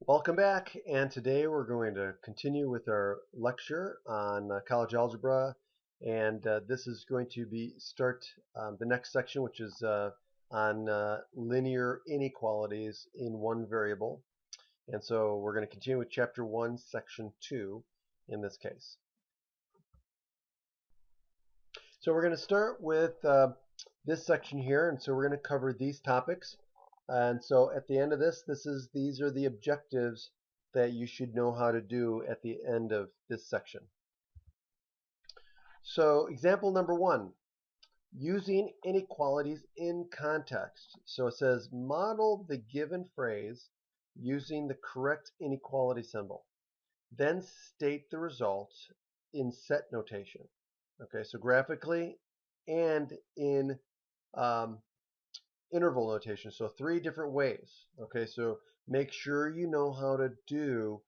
Welcome back, and today we're going to continue with our lecture on college algebra, and this is going to be start the next section, which is on linear inequalities in one variable. And so we're going to continue with chapter 1, section 2 in this case. So we're going to start with this section here, and so we're going to cover these topics. And so at the end of this, these are the objectives that you should know how to do at the end of this section. So example number 1, using inequalities in context. So it says model the given phrase using the correct inequality symbol. Then state the result in set notation. Okay, so graphically and in interval notation, so 3 different ways. Okay, so make sure you know how to do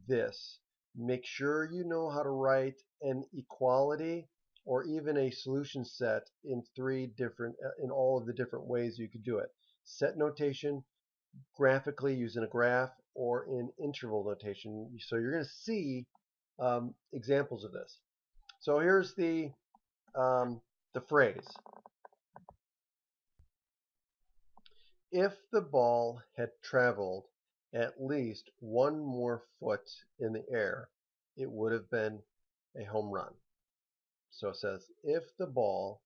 this. Make sure you know how to write an equality or even a solution set in in all of the different ways you could do it. Set notation, graphically using a graph, or in interval notation. So you're going to see examples of this. So here's the phrase. If the ball had traveled at least 1 more foot in the air, it would have been a home run. So it says, if the ball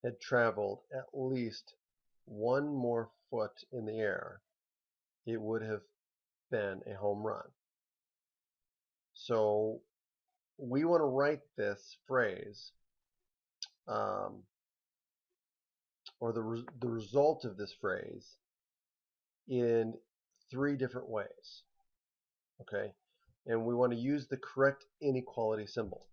had traveled at least 1 more foot in the air, it would have been a home run. So we want to write this phrase, or the result of this phrase, in 3 different ways. Okay, and we want to use the correct inequality symbol.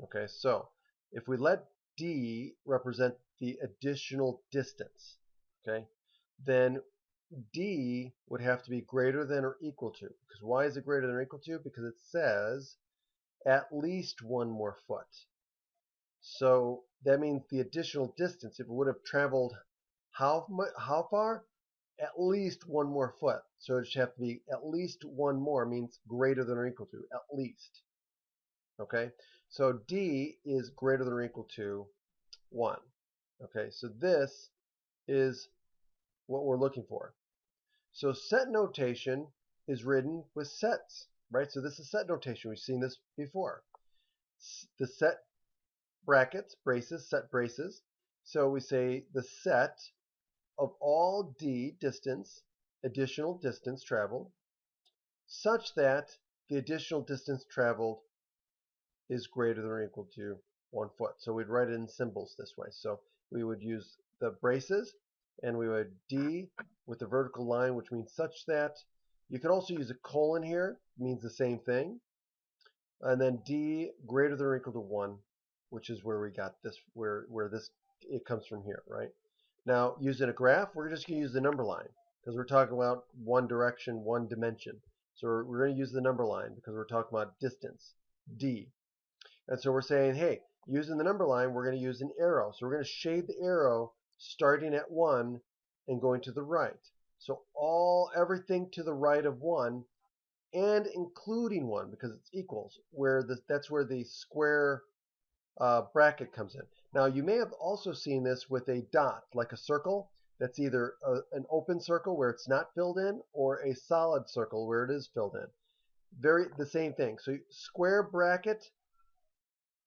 Okay, so if we let D represent the additional distance, okay, then D would have to be greater than or equal to. Because why is it greater than or equal to? Because it says at least 1 more foot. So that means the additional distance, if it would have traveled how far? At least 1 more foot. So it should have to be at least 1 more, means greater than or equal to, at least. Okay, so D is greater than or equal to 1. Okay, so this is what we're looking for. So set notation is written with sets, right? So this is set notation. We've seen this before. The set brackets, braces, set braces. So we say the set of all D distance, additional distance traveled, such that the additional distance traveled is greater than or equal to 1 foot. So we'd write it in symbols this way. So we would use the braces, and we would D with the vertical line, which means such that. You could also use a colon here, means the same thing. And then D greater than or equal to 1, which is where we got this, where it comes from here, right? Now, using a graph, we're just going to use the number line because we're talking about one direction, one dimension. So we're going to use the number line because we're talking about distance, D. And so we're saying, hey, using the number line, we're going to use an arrow. So we're going to shade the arrow starting at 1 and going to the right. So everything to the right of 1 and including 1 because it's equals, that's where the square bracket comes in. Now you may have also seen this with a dot, like a circle. That's either an open circle where it's not filled in or a solid circle where it is filled in. The same thing. So square bracket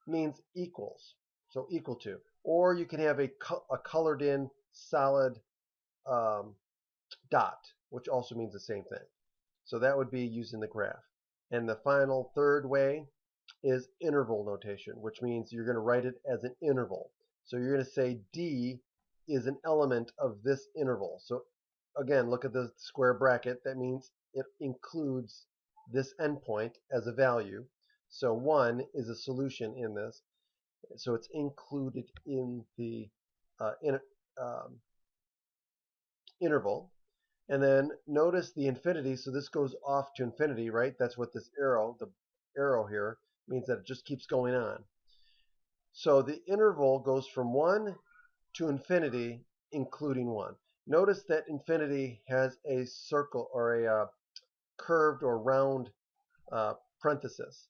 means equals, so equal to. Or you can have a colored in solid dot, which also means the same thing. So that would be using the graph. And the final third way is interval notation, which means you're going to write it as an interval. So you're going to say D is an element of this interval. So again, look at the square bracket. That means it includes this endpoint as a value. So 1 is a solution in this. So it's included in the interval. And then notice the infinity. So this goes off to infinity, right? That's what this arrow, the arrow here, means that it just keeps going on. So the interval goes from 1 to infinity, including 1. Notice that infinity has a circle or curved or round parenthesis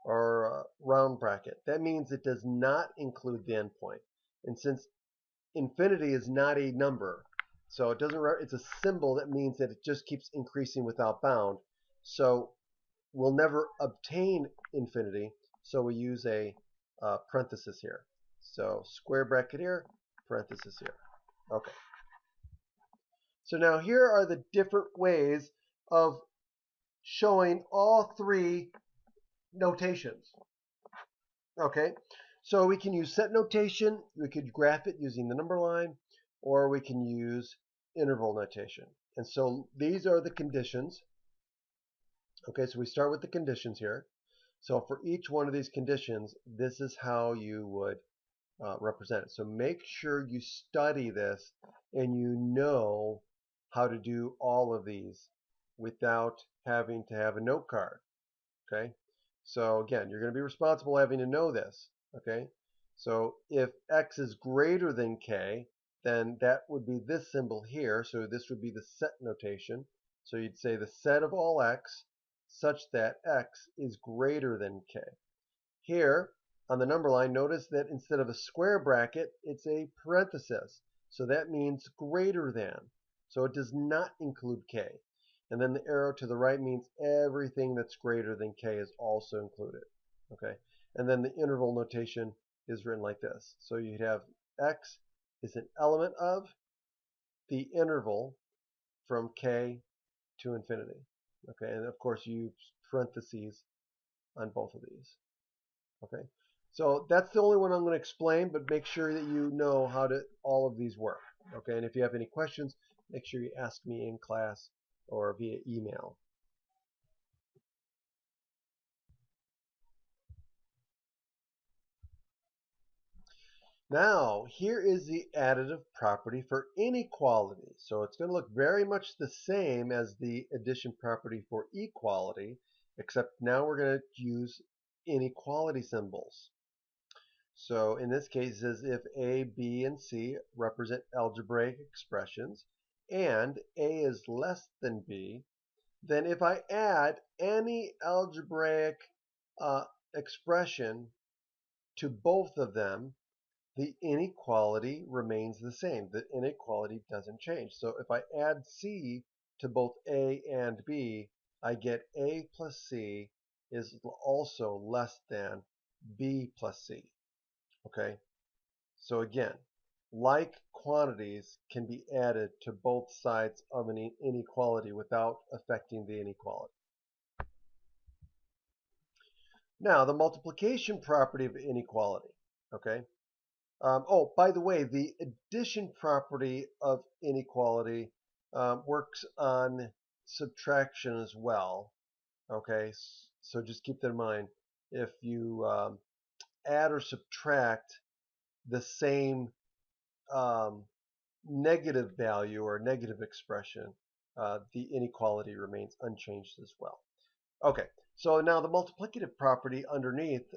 or round bracket, that means it does not include the endpoint. And since infinity is not a number, so it doesn't. It's a symbol that means that it just keeps increasing without bound. So we'll never obtain infinity. So we use a parenthesis here. So square bracket here, parenthesis here. Okay. So now here are the different ways of showing all three notations. Okay, so we can use set notation, we could graph it using the number line, or we can use interval notation. And so these are the conditions. Okay, so we start with the conditions here. So for each one of these conditions, this is how you would represent it. So make sure you study this and you know how to do all of these without having to have a note card. Okay, so again, you're going to be responsible having to know this. Okay, so if x is greater than k, then that would be this symbol here. So this would be the set notation. So you'd say the set of all x such that x is greater than k. Here on the number line, notice that instead of a square bracket, it's a parenthesis. So that means greater than. So it does not include k. And then the arrow to the right means everything that's greater than k is also included. Okay. And then the interval notation is written like this. So you'd have x is an element of the interval from k to infinity. Okay. And of course you use parentheses on both of these. Okay. So that's the only one I'm going to explain, but make sure that you know how to all of these work. Okay. And if you have any questions, make sure you ask me in class or via email. Now, here is the additive property for inequality. So it's going to look very much the same as the addition property for equality, except now we're going to use inequality symbols. So in this case, it says if A, B, and C represent algebraic expressions, and A is less than B, then if I add any algebraic expression to both of them, the inequality remains the same. The inequality doesn't change. So if I add C to both A and B, I get A plus C is also less than B plus C. Okay? So again, like quantities can be added to both sides of an inequality without affecting the inequality. Now, the multiplication property of inequality. Okay? Oh, by the way, the addition property of inequality works on subtraction as well. Okay, so just keep that in mind. If you add or subtract the same negative value or negative expression, the inequality remains unchanged as well. Okay, so now the multiplicative property underneath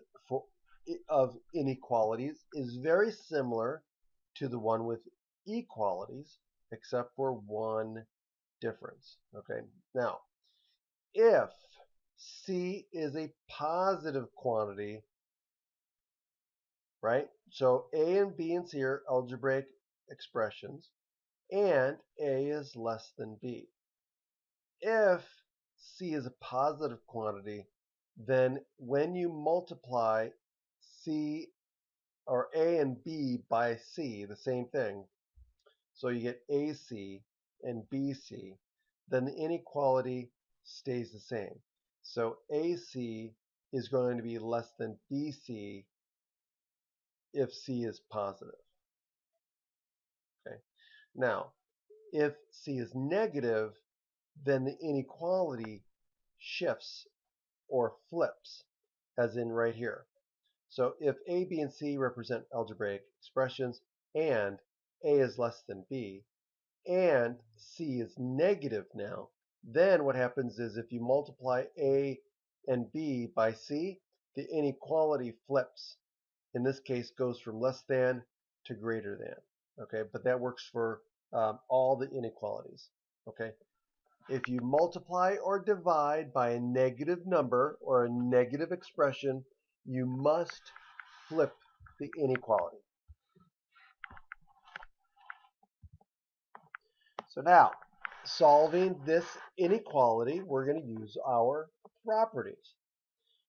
of inequalities is very similar to the one with equalities, except for one difference. Okay, now if C is a positive quantity, right? So A and B and C are algebraic expressions, and A is less than B. If C is a positive quantity, then when you multiply C or A and B by C, the same thing, so you get AC and BC, then the inequality stays the same. So AC is going to be less than BC if C is positive. Okay. Now, if C is negative, then the inequality shifts or flips, as in right here. So if A, B, and C represent algebraic expressions, and A is less than B, and C is negative now, then what happens is if you multiply A and B by C, the inequality flips. In this case, goes from less than to greater than. Okay, but that works for all the inequalities. Okay. if you multiply or divide by a negative number or a negative expression, you must flip the inequality. So now, solving this inequality, we're going to use our properties.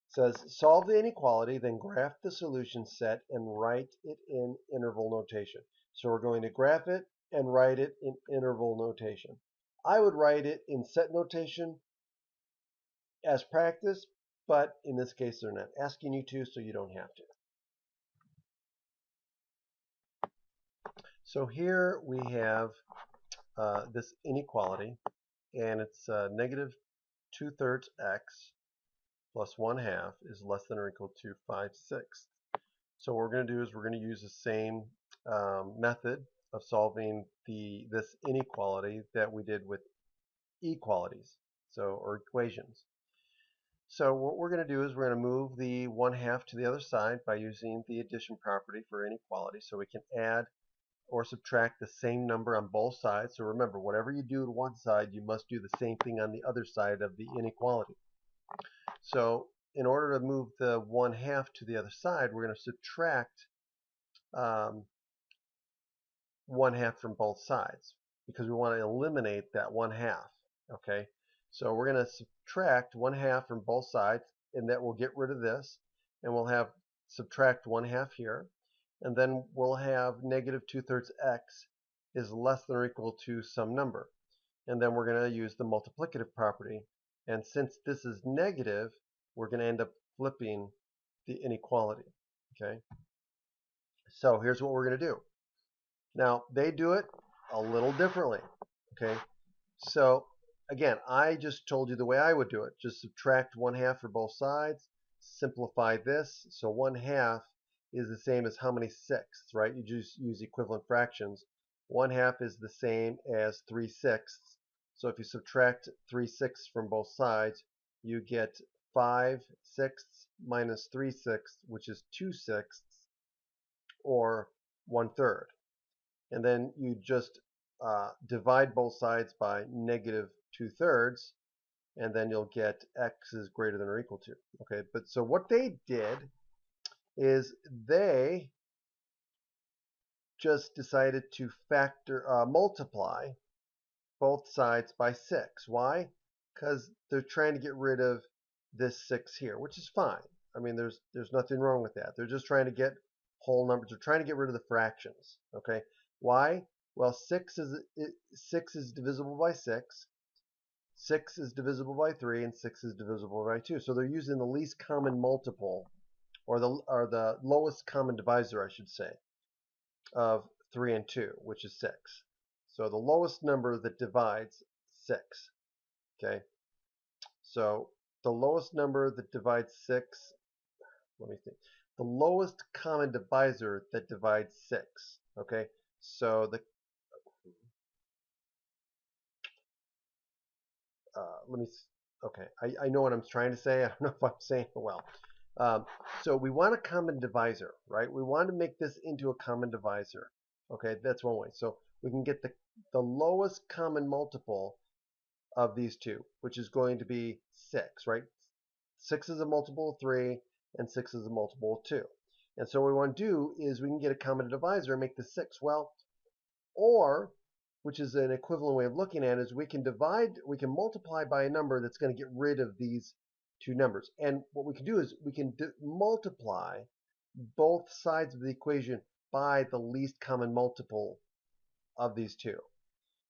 It says, solve the inequality, then graph the solution set and write it in interval notation. So we're going to graph it and write it in interval notation. I would write it in set notation as practice, but in this case they're not asking you to, so you don't have to. So here we have this inequality, and it's negative 2/3 x plus 1/2 is less than or equal to 5/6. So what we're going to do is we're going to use the same method of solving this inequality that we did with equalities, or equations. So what we're going to do is we're going to move the 1/2 to the other side by using the addition property for inequality, so we can add or subtract the same number on both sides. So remember, whatever you do to one side, you must do the same thing on the other side of the inequality. So in order to move the 1/2 to the other side, we're going to subtract 1/2 from both sides because we want to eliminate that 1/2. Okay, so we're going to subtract 1/2 from both sides, and that will get rid of this, and we'll have subtract 1/2 here, and then we'll have negative 2/3 x is less than or equal to some number, and then we're going to use the multiplicative property, and since this is negative, we're going to end up flipping the inequality. Okay, so here's what we're going to do. Now they do it a little differently. Okay, so again, I just told you the way I would do it. Just subtract 1/2 for both sides, simplify this, so 1/2 is the same as how many sixths, right? You just use equivalent fractions. 1/2 is the same as 3/6. So if you subtract 3/6 from both sides, you get 5/6 minus 3/6, which is 2/6, or 1/3. And then you just divide both sides by negative 2/3, and then you'll get x is greater than or equal to. Okay, but so what they did is they just decided to multiply both sides by 6. Why? Because they're trying to get rid of this 6 here, which is fine. I mean, there's nothing wrong with that. They're just trying to get whole numbers. They're trying to get rid of the fractions. Okay, why? Well, 6 is divisible by 6. 6 is divisible by 3, and 6 is divisible by 2. So they're using the least common multiple, or the lowest common divisor, I should say, of 3 and 2, which is 6. So the lowest number that divides 6. Okay, so the lowest number that divides 6, let me think, the lowest common divisor that divides 6. Okay, so I know what I'm trying to say. I don't know if I'm saying it well. So we want a common divisor, right? We want to make this into a common divisor. Okay, that's one way. So we can get the lowest common multiple of these two, which is going to be 6, right? 6 is a multiple of 3, and 6 is a multiple of 2. And so what we want to do is we can get a common divisor and make the 6. Well, or, which is an equivalent way of looking at it, is we can multiply by a number that's going to get rid of these two numbers. And what we can do is we can multiply both sides of the equation by the least common multiple of these two.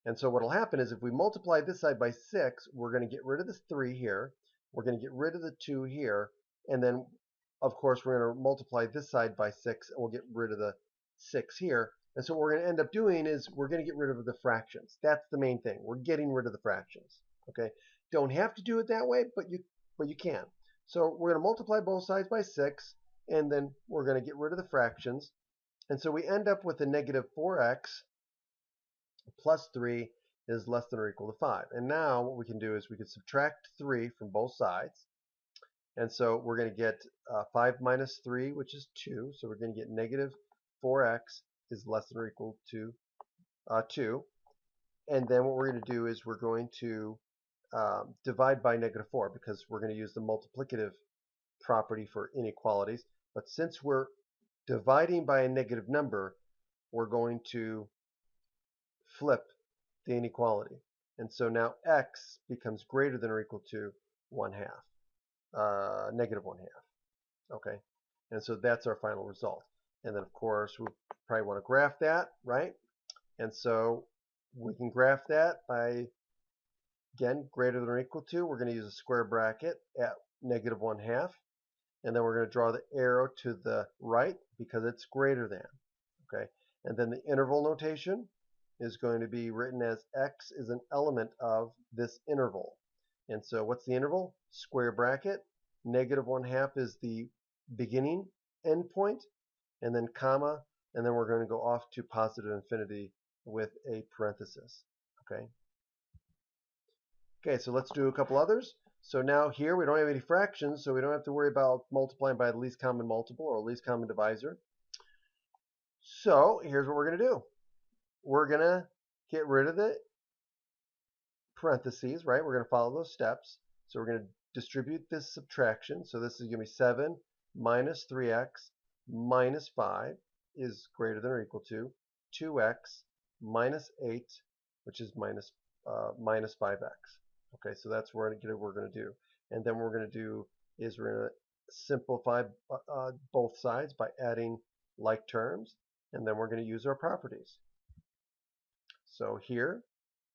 And so what will happen is if we multiply this side by 6, we're going to get rid of this 3 here. We're going to get rid of the 2 here. And then, of course, we're going to multiply this side by 6, and we'll get rid of the 6 here. And so what we're going to end up doing is we're going to get rid of the fractions. That's the main thing. We're getting rid of the fractions. Okay, don't have to do it that way, but you can. So we're going to multiply both sides by 6, and then we're going to get rid of the fractions. And so we end up with a negative 4x plus 3 is less than or equal to 5. And now what we can do is we can subtract 3 from both sides. And so we're going to get 5 minus 3, which is 2. So we're going to get negative 4x is less than or equal to 2. And then what we're going to do is we're going to divide by -4 because we're going to use the multiplicative property for inequalities. But since we're dividing by a negative number, we're going to flip the inequality. And so now x becomes greater than or equal to 1/2, -1/2. Okay, and so that's our final result. And then of course we probably want to graph that, right? And so we can graph that by, again, greater than or equal to. We're going to use a square bracket at -1/2, and then we're going to draw the arrow to the right because it's greater than. Okay, and then the interval notation is going to be written as x is an element of this interval. And so what's the interval? Square bracket, -1/2 is the beginning endpoint, and then comma, and then we're going to go off to positive infinity with a parenthesis. Okay. Okay, so let's do a couple others. So now here we don't have any fractions, so we don't have to worry about multiplying by the least common multiple or least common divisor. So here's what we're going to do. We're going to get rid of the parentheses, right? We're going to follow those steps. So we're going to distribute this subtraction. So this is going to be 7 minus 3x minus 5 is greater than or equal to 2x minus 8, which is minus 5x. Okay, so that's what we're going to do. And then what we're going to do is we're going to simplify both sides by adding like terms, and then we're going to use our properties. So here,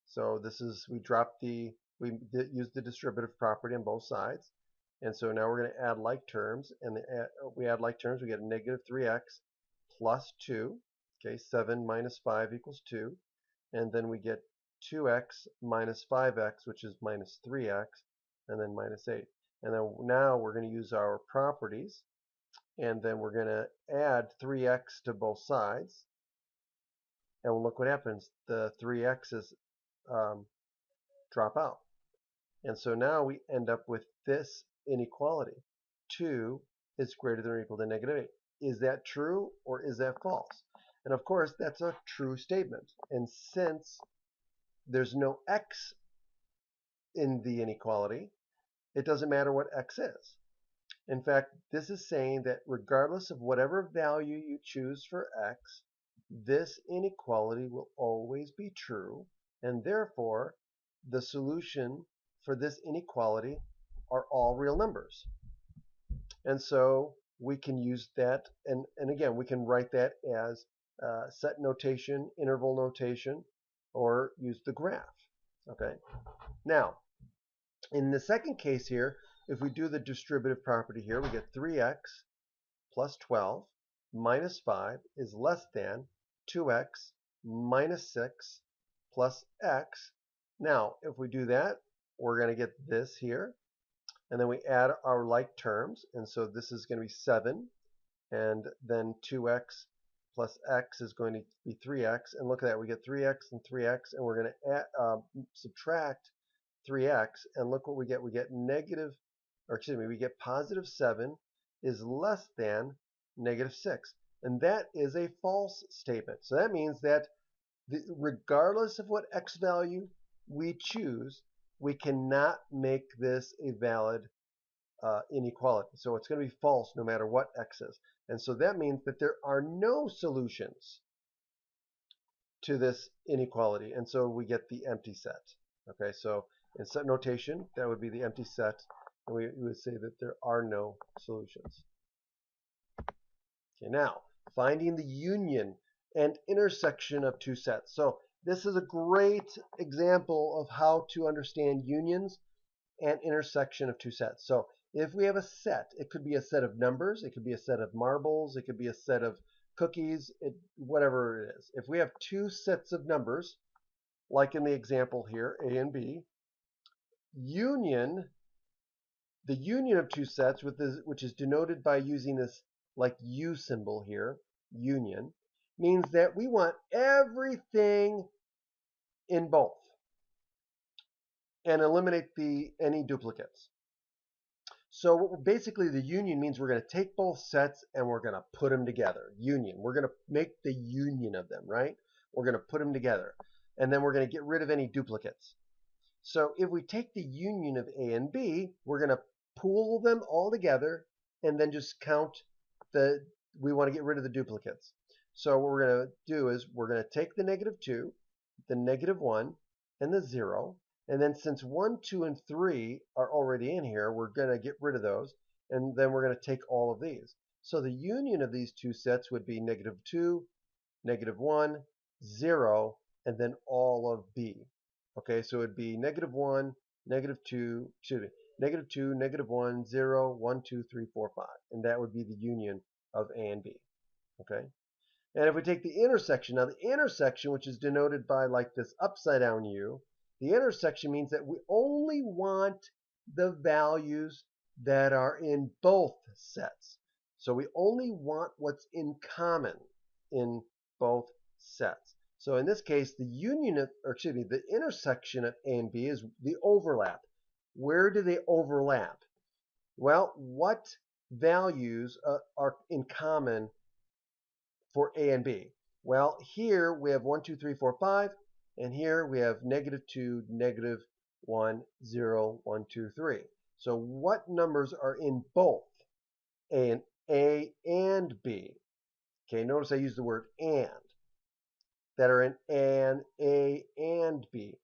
so this is, we use the distributive property on both sides. And so now we're going to add like terms, and we add like terms, we get a -3x plus 2. Okay, 7 minus 5 equals 2. And then we get 2x minus 5x, which is minus 3x, and then minus 8. And then now we're going to use our properties, and then we're going to add 3x to both sides. And we'll look what happens. The 3x's drop out. And so now we end up with this inequality. 2 is greater than or equal to -8. Is that true or is that false? And of course, that's a true statement. And since there's no x in the inequality, it doesn't matter what x is. In fact, this is saying that regardless of whatever value you choose for x, this inequality will always be true, and therefore the solution for this inequality are all real numbers. And so we can use that, and again, we can write that as set notation, interval notation, or use the graph. Okay. Now, in the second case here, if we do the distributive property here, we get 3x plus 12 minus 5 is less than 2x minus 6 plus x. Now, if we do that, we're going to get this here. And then we add our like terms. And so this is going to be 7. And then 2x plus x is going to be 3x. And look at that. We get 3x and 3x. And we're going to subtract 3x. And look what we get. We get we get positive 7 is less than -6. And that is a false statement. So that means that regardless of what x value we choose, we cannot make this a valid inequality. So it's going to be false no matter what x is. And so that means that there are no solutions to this inequality. And so we get the empty set. Okay, so in set notation, that would be the empty set. And we would say that there are no solutions. Okay, now, finding the union and intersection of two sets. So this is a great example of how to understand unions and intersection of two sets. So if we have a set, it could be a set of numbers, it could be a set of marbles, it could be a set of cookies, whatever it is. If we have two sets of numbers, like in the example here, A and B, the union of two sets, which is denoted by using this like U symbol here, union, means that we want everything in both and eliminate any duplicates. So basically the union means we're going to take both sets and we're going to put them together. Union. We're going to make the union of them, right? We're going to put them together. And then we're going to get rid of any duplicates. So if we take the union of A and B, we're going to pool them all together and then just count we want to get rid of the duplicates. So what we're going to do is we're going to take the -2, the -1, and the 0. And then since 1, 2, and 3 are already in here, we're going to get rid of those. And then we're going to take all of these. So the union of these two sets would be -2, -1, 0, and then all of B. Okay, so it would be -1, -2, excuse me, -2, -1, 0, 1, 2, 3, 4, 5. And that would be the union of A and B. Okay? And if we take the intersection, now the intersection, which is denoted by like this upside down U, the intersection means that we only want the values that are in both sets. So we only want what's in common in both sets. So in this case, the union of, or excuse me, the intersection of A and B is the overlap. Where do they overlap? Well, what values are in common for A and B? Well, here we have 1, 2, 3, 4, 5, and here we have -2, -1, 0, 1, 2, 3. So what numbers are in both A and B? Okay, notice I use the word and, that are in A and B.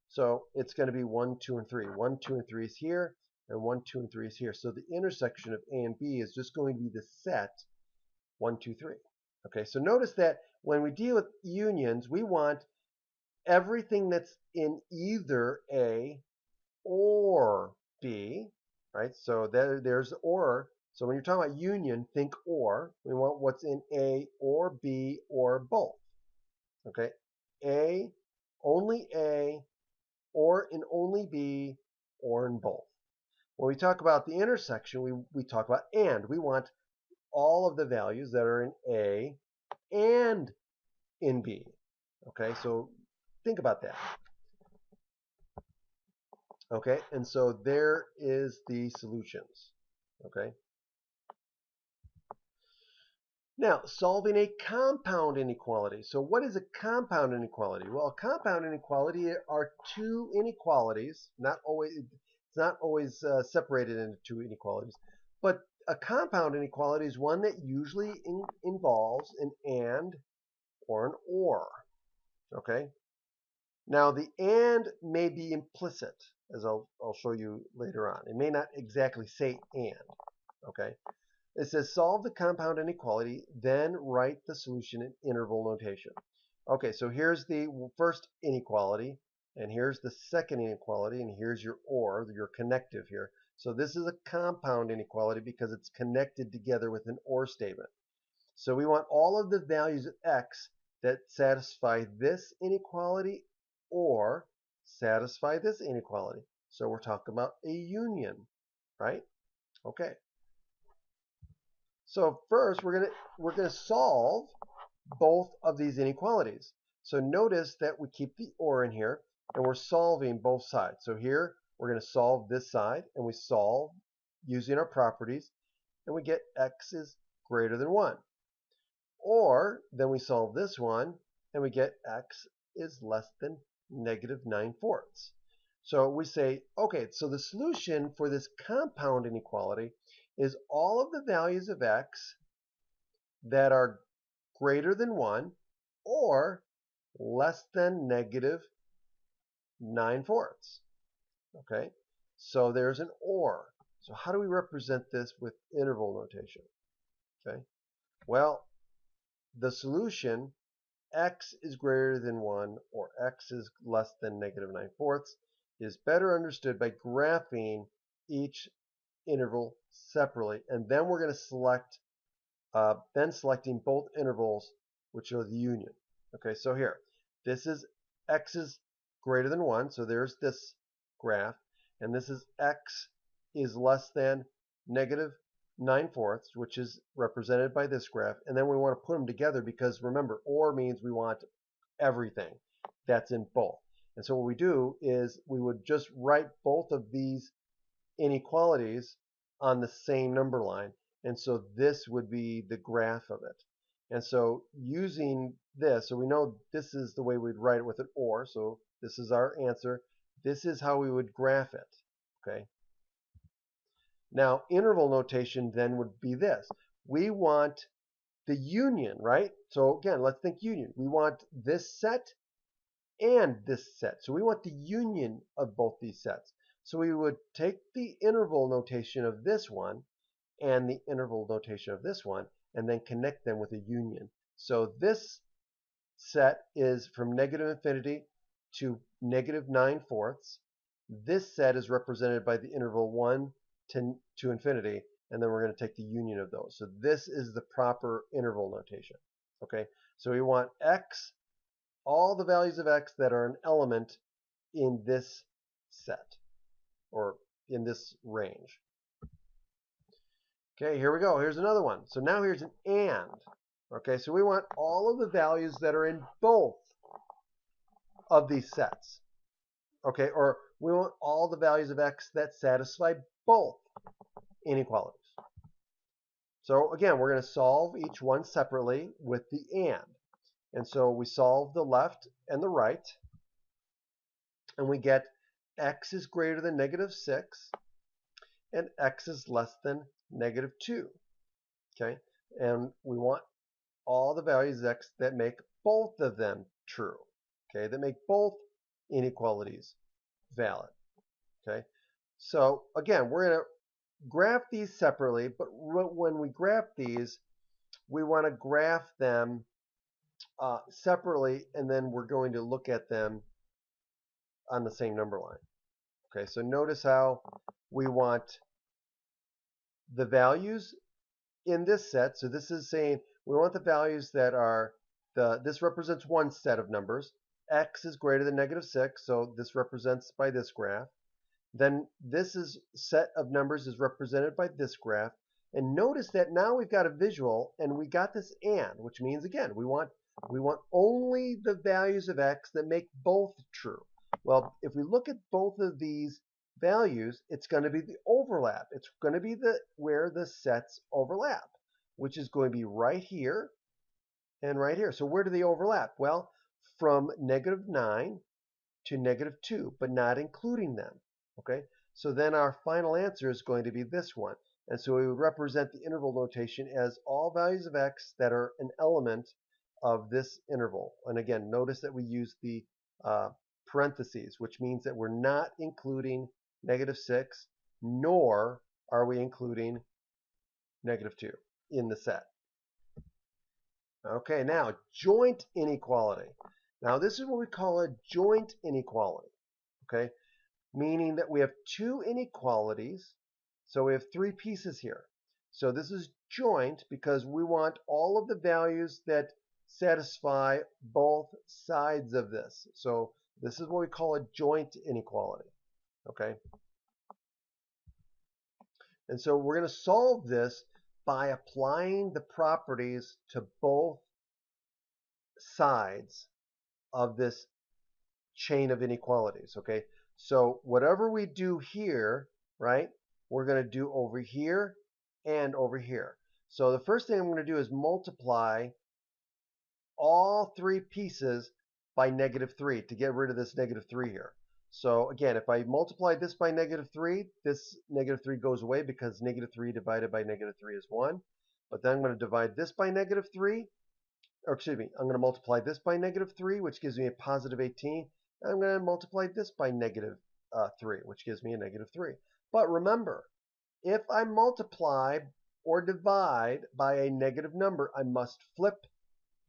So it's going to be 1, 2, and 3. 1, 2, and 3 is here, and 1, 2, and 3 is here. So the intersection of A and B is just going to be the set 1, 2, 3. Okay, so notice that when we deal with unions, we want everything that's in either A or B, right? So there's or. So when you're talking about union, think or. We want what's in A or B or both. Okay, A, or in only B, or in both. When we talk about the intersection, we talk about and. We want all of the values that are in A and in B. Okay, so think about that. Okay, and so there is the solutions. Okay. Now, solving a compound inequality. So what is a compound inequality? Well, a compound inequality are two inequalities. It's not always separated into two inequalities. But a compound inequality is one that usually involves an and or an or. Okay? Now, the and may be implicit, as I'll show you later on. It may not exactly say and. Okay? It says solve the compound inequality, then write the solution in interval notation. Okay, so here's the first inequality, and here's the second inequality, and here's your or, your connective here. So this is a compound inequality because it's connected together with an or statement. So we want all of the values of x that satisfy this inequality or satisfy this inequality. So we're talking about a union, right? Okay. So first, we're gonna solve both of these inequalities. So notice that we keep the or in here, and we're solving both sides. So here, we're gonna solve this side, and we solve using our properties, and we get x is greater than 1. Or then we solve this one, and we get x is less than -9/4. So we say, okay, so the solution for this compound inequality is all of the values of x that are greater than 1 or less than -9/4. Okay, so there's an or. So how do we represent this with interval notation? Okay, well, the solution x is greater than 1 or x is less than -9/4 is better understood by graphing each interval separately, and then we're going to select selecting both intervals, which are the union. Okay, so here, this is x is greater than 1, so there's this graph, and this is x is less than -9/4, which is represented by this graph, and then we want to put them together because remember, or means we want everything that's in both. And so what we do is we would just write both of these inequalities on the same number line, and so this would be the graph of it. And so using this, so we know this is the way we'd write it with an or, so this is our answer. This is how we would graph it, okay? Now, interval notation then would be this. We want the union, right? So again, let's think union. We want this set and this set. So we want the union of both these sets. So we would take the interval notation of this one and the interval notation of this one, and then connect them with a union. So this set is from negative infinity to negative 9/4. This set is represented by the interval 1 to infinity, and then we're going to take the union of those. So this is the proper interval notation. Okay, so we want x, all the values of x that are an element in this set, or in this range. Okay, here we go. Here's another one. So now here's an and. Okay, so we want all of the values that are in both of these sets. Okay, or we want all the values of x that satisfy both inequalities. So again, we're going to solve each one separately with the and. And so we solve the left and the right, and we get x is greater than negative 6, and x is less than negative 2. Okay, and we want all the values of x that make both of them true. Okay, that make both inequalities valid. Okay, so again, we're going to graph these separately, but when we graph these, we want to graph them separately, and then we're going to look at them on the same number line. Okay, so notice how we want the values in this set. So this is saying we want the values that are this represents one set of numbers. X is greater than negative 6, so this represents by this graph. Then this set of numbers is represented by this graph. And notice that now we've got a visual, and we got this and, which means again we want only the values of x that make both true. Well, if we look at both of these values, it's going to be the overlap. It's going to be where the sets overlap, which is going to be right here and right here. So where do they overlap? Well, from negative 9 to negative 2, but not including them. Okay, so then our final answer is going to be this one. And so we would represent the interval notation as all values of x that are an element of this interval. And again, notice that we use the parentheses, which means that we're not including negative 6, nor are we including negative 2 in the set. Okay, now joint inequality. Now this is what we call a joint inequality. Okay, meaning that we have two inequalities. So we have three pieces here. So this is joint because we want all of the values that satisfy both sides of this. So this is what we call a joint inequality. Okay. And so we're going to solve this by applying the properties to both sides of this chain of inequalities. Okay. So whatever we do here, right, we're going to do over here and over here. So the first thing I'm going to do is multiply all three pieces by negative 3 to get rid of this negative 3 here. So again, if I multiply this by negative 3, this negative 3 goes away because negative 3 divided by negative 3 is 1. But then I'm going to divide this by negative 3, or excuse me, I'm going to multiply this by negative 3, which gives me a positive 18. And I'm going to multiply this by negative 3, which gives me a negative 3. But remember, if I multiply or divide by a negative number, I must flip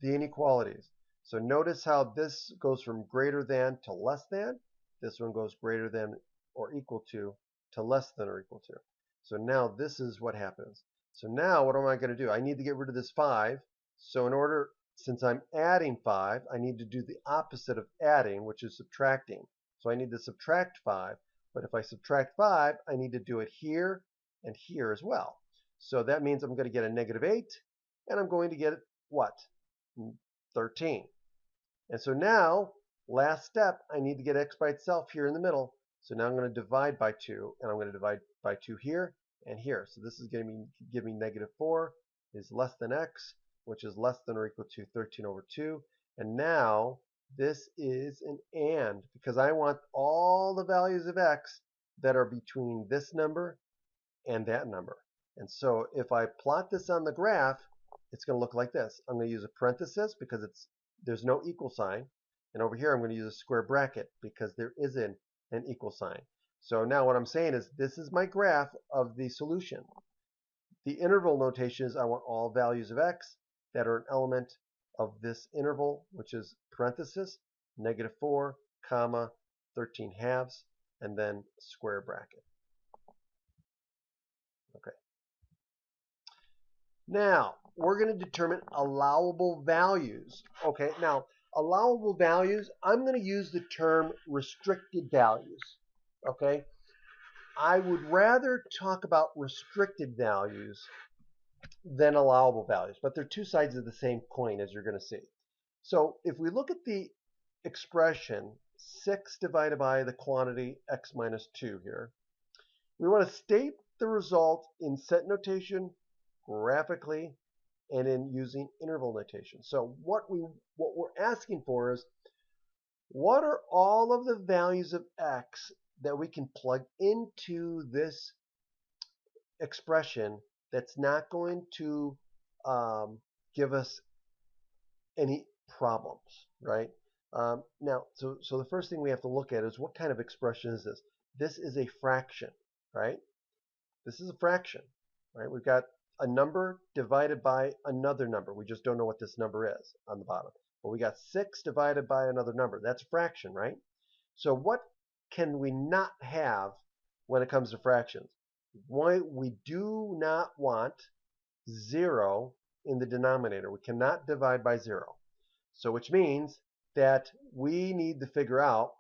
the inequalities. So notice how this goes from greater than to less than. This one goes greater than or equal to less than or equal to. So now this is what happens. So now what am I going to do? I need to get rid of this 5. So in order, since I'm adding 5, I need to do the opposite of adding, which is subtracting. So I need to subtract 5. But if I subtract 5, I need to do it here and here as well. So that means I'm going to get a negative 8, and I'm going to get what? 13. And so now, last step, I need to get x by itself here in the middle. So now I'm going to divide by 2, and I'm going to divide by 2 here and here. So this is going to give me negative 4 is less than x, which is less than or equal to 13 over 2. And now This is an and because I want all the values of x that are between this number and that number. And so if I plot this on the graph, it's going to look like this. I'm going to use a parenthesis because there's no equal sign. And over here, I'm going to use a square bracket because there isn't an equal sign. So now what I'm saying is this is my graph of the solution. The interval notation is I want all values of x that are an element of this interval, which is parenthesis, -4, comma, 13 halves, and then square bracket. Okay. Now, we're going to determine allowable values. Okay, now, allowable values, I'm going to use the term restricted values. Okay, I would rather talk about restricted values than allowable values, but they're two sides of the same coin, as you're going to see. So if we look at the expression 6 divided by the quantity x minus 2 here, we want to state the result in set notation, graphically, and in using interval notation. So what we're asking for is, what are all of the values of x that we can plug into this expression that's not going to give us any problems, right? Now, so the first thing we have to look at is what kind of expression is this? This is a fraction, right? This is a fraction, right? We've got a number divided by another number. We just don't know what this number is on the bottom. But we got 6 divided by another number. That's a fraction, right? So what can we not have when it comes to fractions? We do not want 0 in the denominator. We cannot divide by 0. So which means that we need to figure out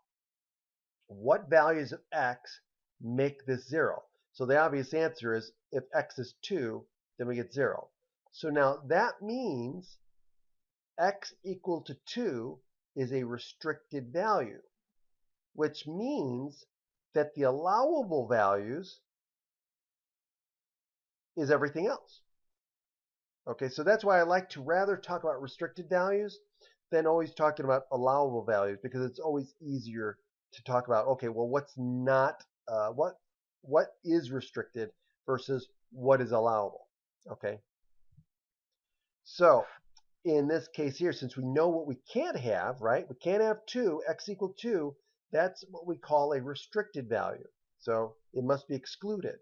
what values of x make this 0. So the obvious answer is if x is 2, then we get 0. So now that means x equal to 2 is a restricted value, which means that the allowable values is everything else. Okay, so that's why I like to rather talk about restricted values than always talking about allowable values, because it's always easier to talk about, okay, well, what's not, what is restricted versus what is allowable, okay? So in this case here, since we know what we can't have, right? We can't have 2, x equal 2, that's what we call a restricted value. So it must be excluded.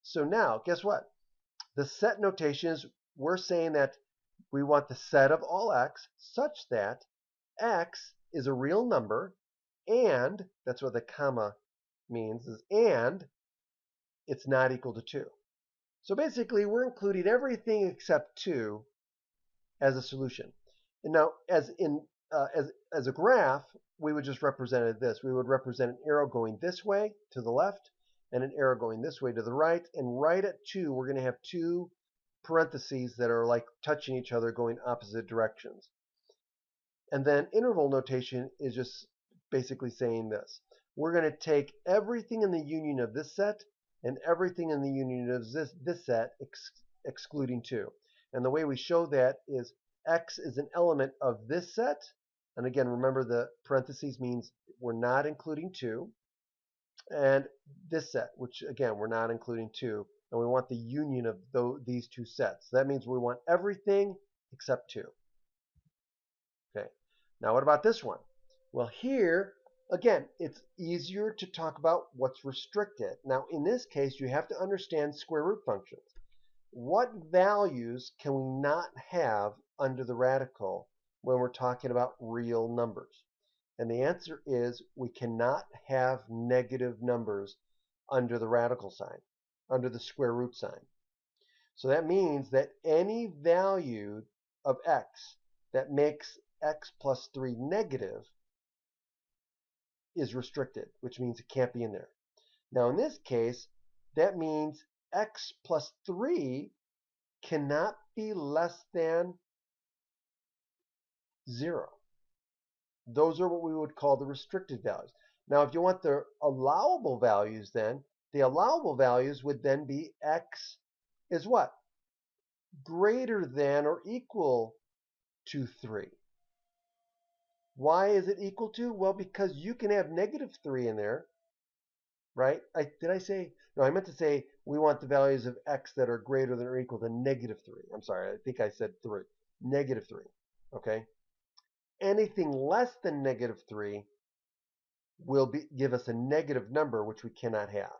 So now, guess what? The set notation is, we're saying that we want the set of all x such that x is a real number, and that's what the comma means, is and it's not equal to 2. So basically, we're including everything except 2 as a solution. And now, as a graph, we would just represent it this. We would represent an arrow going this way to the left and an arrow going this way to the right. And right at 2, we're going to have 2 parentheses that are like touching each other going opposite directions. And then interval notation is just basically saying this. We're going to take everything in the union of this set and everything in the union of this set, excluding 2. And the way we show that is x is an element of this set. And again, remember the parentheses means we're not including 2. And this set, which again, we're not including 2. And we want the union of these two sets. That means we want everything except 2. Okay. Now what about this one? Well, here, again, it's easier to talk about what's restricted. Now, in this case, you have to understand square root functions. What values can we not have under the radical when we're talking about real numbers? And the answer is we cannot have negative numbers under the radical sign, under the square root sign. So that means that any value of x that makes x plus 3 negative is restricted, which means it can't be in there. Now in this case, that means x plus 3 cannot be less than 0. Those are what we would call the restricted values. Now if you want the allowable values, then the allowable values would then be x is what? Greater than or equal to 3. Why is it equal to? Well, because you can have -3 in there, right? Did I say? No, I meant to say we want the values of x that are greater than or equal to -3. I'm sorry, I think I said 3. -3, okay? Anything less than -3 will give us a negative number, which we cannot have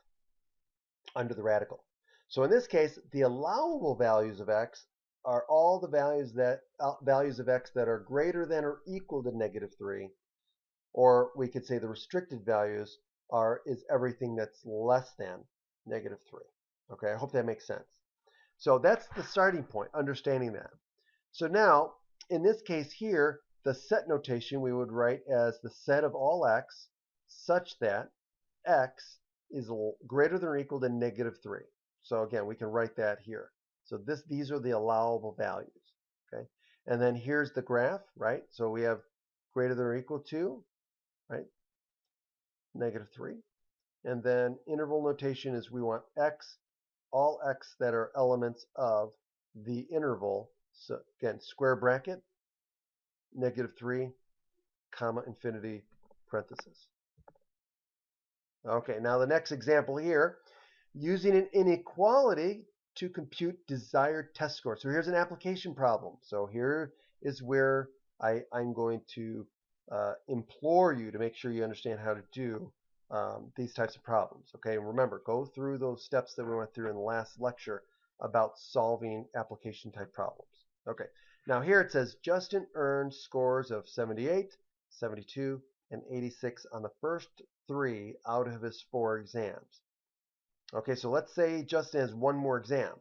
under the radical. So in this case, the allowable values of x are all the values of x that are greater than or equal to -3, or we could say the restricted values is everything that's less than -3. Okay, I hope that makes sense. So that's the starting point, understanding that. So now, in this case here, the set notation we would write as the set of all x such that x is greater than or equal to -3. So again, we can write that here. So these are the allowable values, okay? And then here's the graph, right? So we have greater than or equal to, right, -3. And then interval notation is we want all x that are elements of the interval. So again, square bracket, -3, comma, infinity, parenthesis. Okay, now the next example here, using an inequality to compute desired test score. So here's an application problem. So here is where I'm going to implore you to make sure you understand how to do these types of problems. Okay, and remember, go through those steps that we went through in the last lecture about solving application type problems. Okay, now here it says Justin earned scores of 78, 72, and 86 on the first 3 out of his 4 exams. Okay, so let's say Justin has one more exam.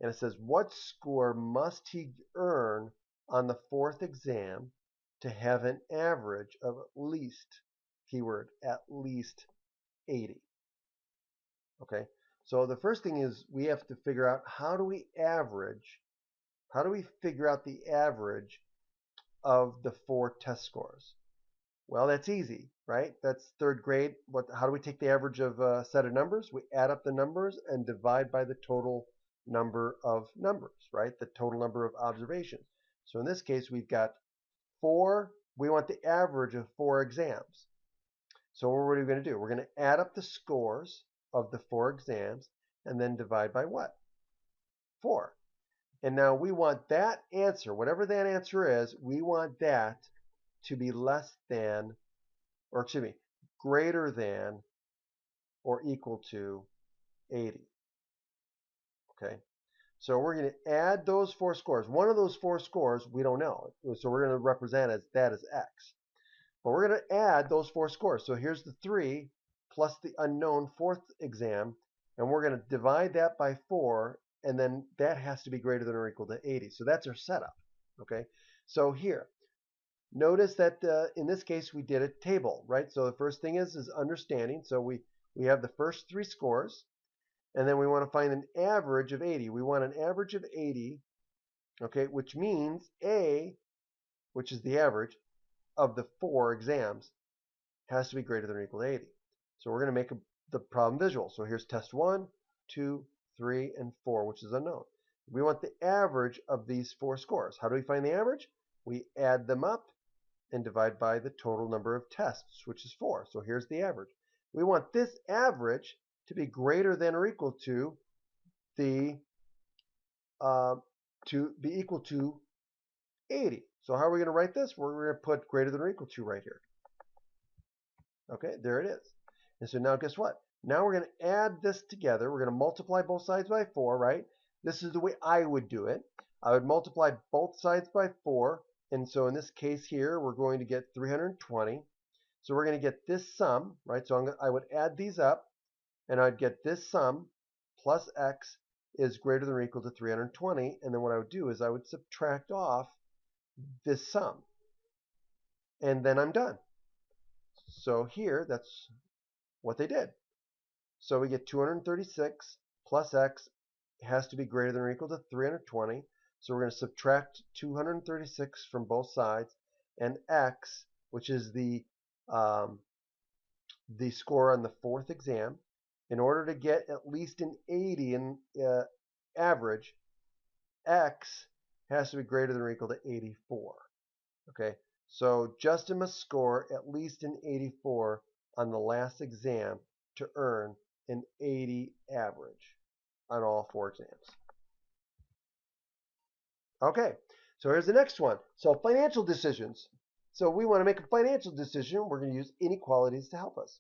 And it says, what score must he earn on the 4th exam to have an average of at least, keyword, at least 80? Okay, so the first thing is we have to figure out how do we figure out the average of the 4 test scores? Well, that's easy, right? That's 3rd grade. How do we take the average of a set of numbers? We add up the numbers and divide by the total number of numbers, right? The total number of observations. So in this case, we've got 4. We want the average of 4 exams. So what are we going to do? We're going to add up the scores of the 4 exams and then divide by what? 4. And now we want that answer, whatever that answer is, we want that to be less than, or excuse me, greater than or equal to 80. Okay, so we're going to add those 4 scores. One of those 4 scores we don't know, so we're going to represent that as x. But we're going to add those 4 scores. So here's the 3 plus the unknown 4th exam, and we're going to divide that by 4, and then that has to be greater than or equal to 80. So that's our setup. Okay, so here, notice that in this case we did a table, right? So the first thing is understanding. So we have the first 3 scores, and then we want to find an average of 80. We want an average of 80, okay, which means A, which is the average of the 4 exams, has to be greater than or equal to 80. So we're going to make the problem visual. So here's test 1, 2, 3, and 4, which is unknown. We want the average of these 4 scores. How do we find the average? We add them up and divide by the total number of tests, which is 4. So here's the average. We want this average to be greater than or equal to the 80. So how are we going to write this? We're going to put greater than or equal to right here. Okay, there it is. And so now guess what? Now we're going to add this together. We're going to multiply both sides by 4, right? This is the way I would do it. I would multiply both sides by 4. And so in this case here, we're going to get 320. So we're going to get this sum, right? So I would add these up, and I'd get this sum plus x is greater than or equal to 320. And then what I would do is I would subtract off this sum. And then I'm done. So here, that's what they did. So we get 236 plus x has to be greater than or equal to 320. So we're going to subtract 236 from both sides, and x, which is the score on the 4th exam, in order to get at least an 80 in average, x has to be greater than or equal to 84. Okay, So Justin must score at least an 84 on the last exam to earn an 80 average on all 4 exams. Okay, so here's the next one. So financial decisions. So we want to make a financial decision. We're going to use inequalities to help us.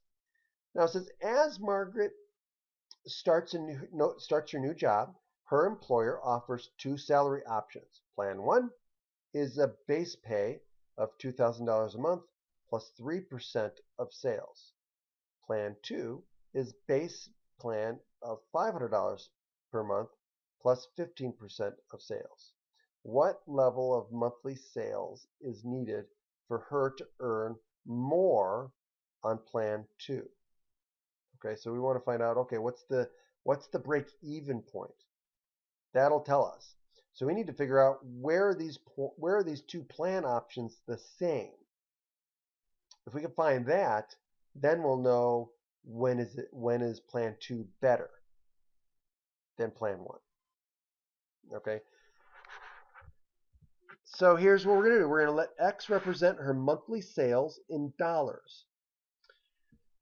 Now it says, as Margaret starts her new job, her employer offers 2 salary options. Plan 1 is a base pay of $2,000 a month plus 3% of sales. Plan 2 is base plan of $500 per month plus 15% of sales. What level of monthly sales is needed for her to earn more on plan 2? Okay, so we want to find out, okay, what's the break-even point? That'll tell us. So we need to figure out where are these 2 plan options the same. If we can find that, then we'll know when is plan 2 better than plan 1. Okay. So here's what we're going to do. We're going to let X represent her monthly sales in dollars.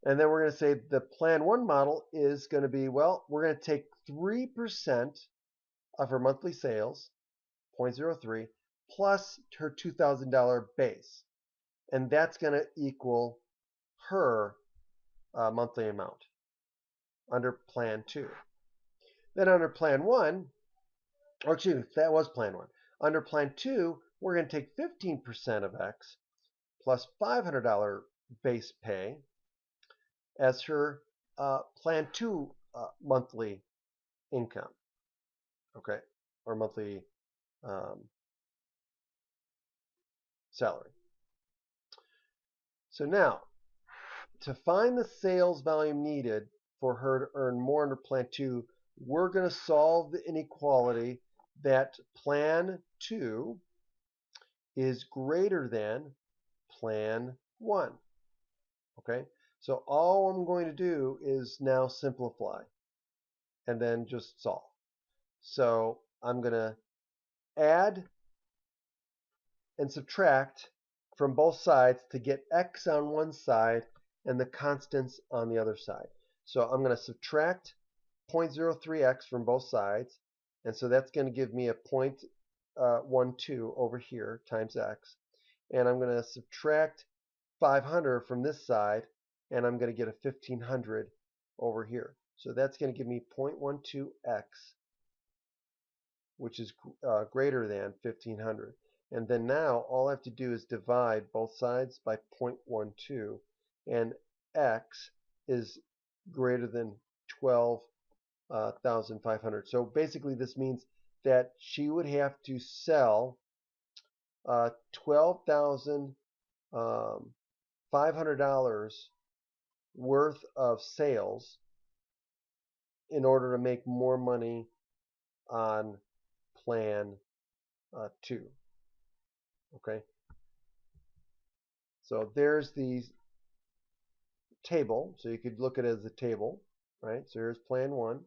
And then we're going to say the plan 1 model is going to be, well, we're going to take 3% of her monthly sales, 0.03, plus her $2,000 base. And that's going to equal her monthly amount under plan 2. Then under plan 1, or excuse me, that was plan 1. Under plan 2, we're going to take 15% of X plus $500 base pay as her plan 2 monthly income, okay, or monthly salary. So now, to find the sales volume needed for her to earn more under plan 2, we're going to solve the inequality that plan 2 is greater than plan 1. Okay, so all I'm going to do is now simplify and then just solve. So I'm going to add and subtract from both sides to get X on one side and the constants on the other side. So I'm going to subtract 0.03x from both sides, and so that's going to give me a 0.12 over here times x. And I'm going to subtract 500 from this side, and I'm going to get a 1500 over here. So that's going to give me 0.12x, which is greater than 1500. And then now all I have to do is divide both sides by 0.12, and x is greater than 12,500. So basically this means that she would have to sell $12,500 worth of sales in order to make more money on plan 2. Okay, so there's the table. So you could look at it as a table, right? So here's plan 1,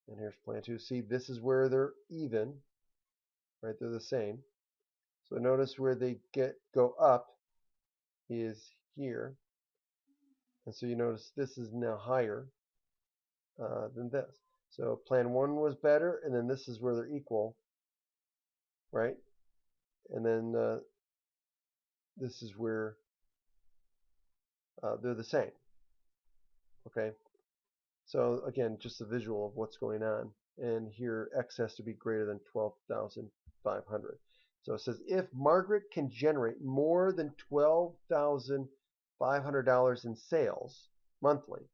and here's plan 2. See, this is where they're even, right? They're the same. So notice where they go up is here, and so you notice this is now higher than this. So plan 1 was better, and then this is where they're equal, right? And then this is where they're the same. Okay, so again, just a visual of what's going on. And here x has to be greater than 12,500. So it says if Margaret can generate more than $12,500 in sales monthly,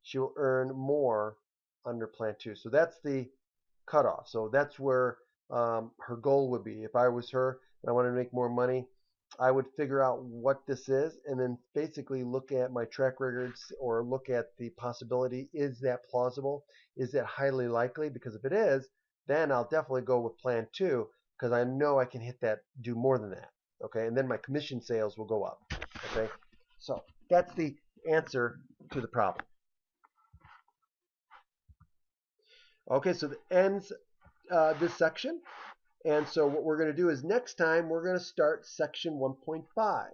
she will earn more under plan 2. So that's the cutoff. So that's where her goal would be. If I was her and I wanted to make more money, I would figure out what this is and then basically look at my track records or look at the possibility. Is that plausible? Is that highly likely? Because if it is, then I'll definitely go with plan 2 because I know I can hit that, do more than that. Okay, and then my commission sales will go up. Okay, so that's the answer to the problem. Okay, so that ends this section. And so what we're going to do is next time we're going to start section 1.5.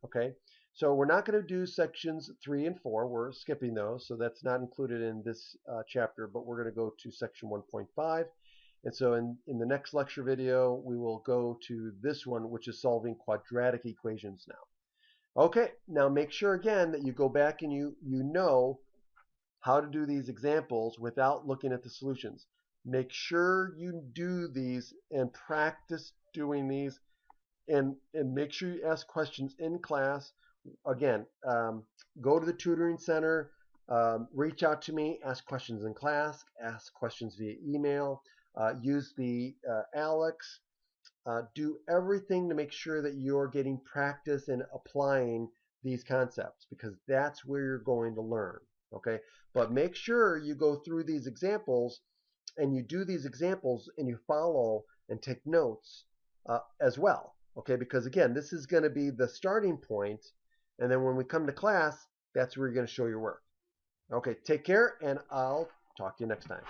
Okay, so we're not going to do sections 3 and 4. We're skipping those, so that's not included in this chapter, but we're going to go to section 1.5. And so in the next lecture video, we will go to this one, which is solving quadratic equations now. Okay, now make sure again that you go back and you know how to do these examples without looking at the solutions. Make sure you do these and practice doing these, and make sure you ask questions in class. Again, go to the tutoring center, reach out to me, ask questions in class, ask questions via email, use the Alex. Do everything to make sure that you're getting practice and applying these concepts, because that's where you're going to learn. Okay, but make sure you go through these examples and you do these examples and you follow and take notes as well. Okay, because again, this is going to be the starting point, and then when we come to class, that's where you're going to show your work. Okay, take care, and I'll talk to you next time.